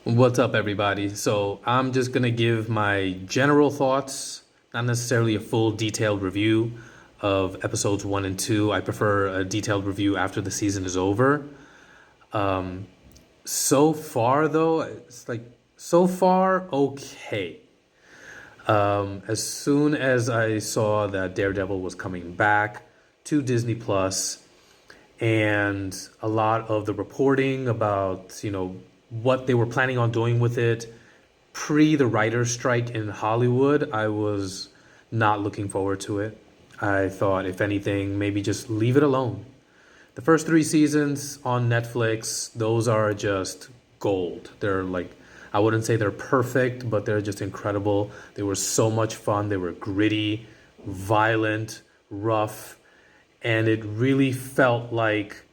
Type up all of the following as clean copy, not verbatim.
What's up, everybody? So, I'm just gonna give my general thoughts, not necessarily a full detailed review of episodes one and two. I prefer a detailed review after the season is over. So far, though, it's like so far okay. As soon as I saw that Daredevil was coming back to Disney Plus, and a lot of the reporting about what they were planning on doing with it pre the writer's strike in Hollywood, I was not looking forward to it. I thought, if anything, maybe just leave it alone. The first three seasons on Netflix, those are just gold. They're like, I wouldn't say they're perfect, but they're just incredible. They were so much fun. They were gritty, violent, rough, and it really felt like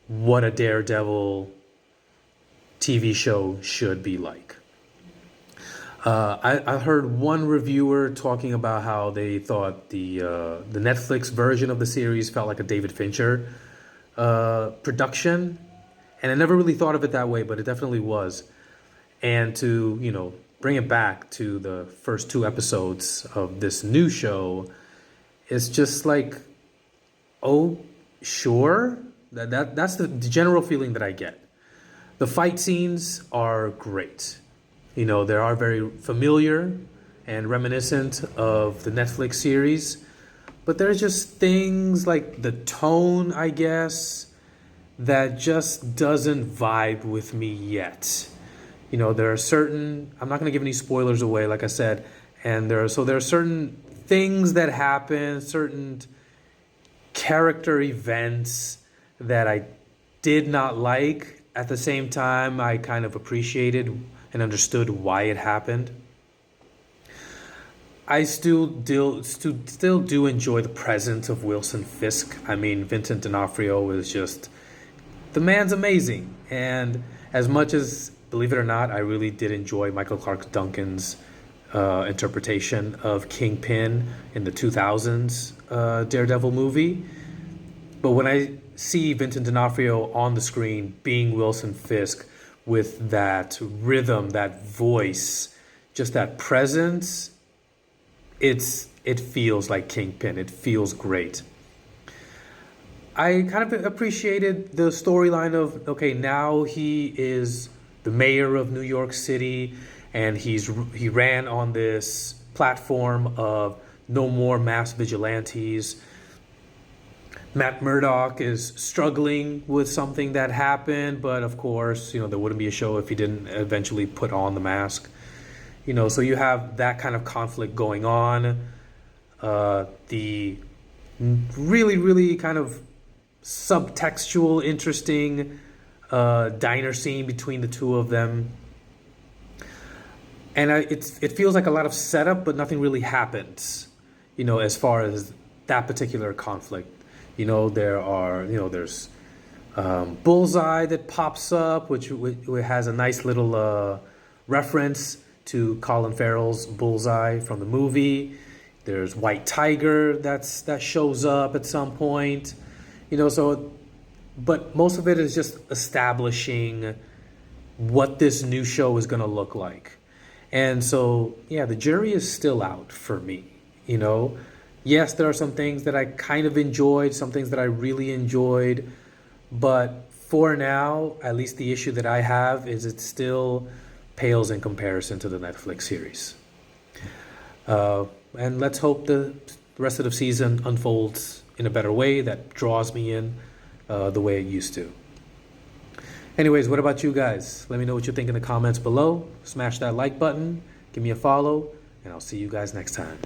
what a Daredevil TV show should be like. I heard one reviewer talking about how they thought the Netflix version of the series felt like a David Fincher production, and I never really thought of it that way, but it definitely was. And to bring it back to the first two episodes of this new show, it's just like, oh, sure. That's the general feeling that I get. The fight scenes are great. They are very familiar and reminiscent of the Netflix series. But there's just things like the tone, I guess, that just doesn't vibe with me yet. There are certain, I'm not going to give any spoilers away, like I said, and there are certain things that happen, certain character events that I did not like. At the same time, I kind of appreciated and understood why it happened. I still do enjoy the presence of Wilson Fisk. I mean, Vincent D'Onofrio is just, the man's amazing. And as much as, believe it or not, I really did enjoy Michael Clark Duncan's interpretation of Kingpin in the 2000s Daredevil movie. But when I see Vincent D'Onofrio on the screen being Wilson Fisk with that rhythm, that voice, just that presence, it feels like Kingpin. It feels great. I kind of appreciated the storyline of, okay, now he is the mayor of New York City, and he ran on this platform of no more mass vigilantes. Matt Murdock is struggling with something that happened, but of course, there wouldn't be a show if he didn't eventually put on the mask. So you have that kind of conflict going on. The really, really kind of subtextual, interesting diner scene between the two of them. And it feels like a lot of setup, but nothing really happens, as far as that particular conflict. There's Bullseye that pops up, which has a nice little reference to Colin Farrell's Bullseye from the movie. There's White Tiger that shows up at some point. But most of it is just establishing what this new show is going to look like. And so, yeah, the jury is still out for me, Yes, there are some things that I kind of enjoyed, some things that I really enjoyed, but for now, at least the issue that I have is it still pales in comparison to the Netflix series. And let's hope the rest of the season unfolds in a better way that draws me in the way it used to. Anyways, what about you guys? Let me know what you think in the comments below. Smash that like button, give me a follow, and I'll see you guys next time.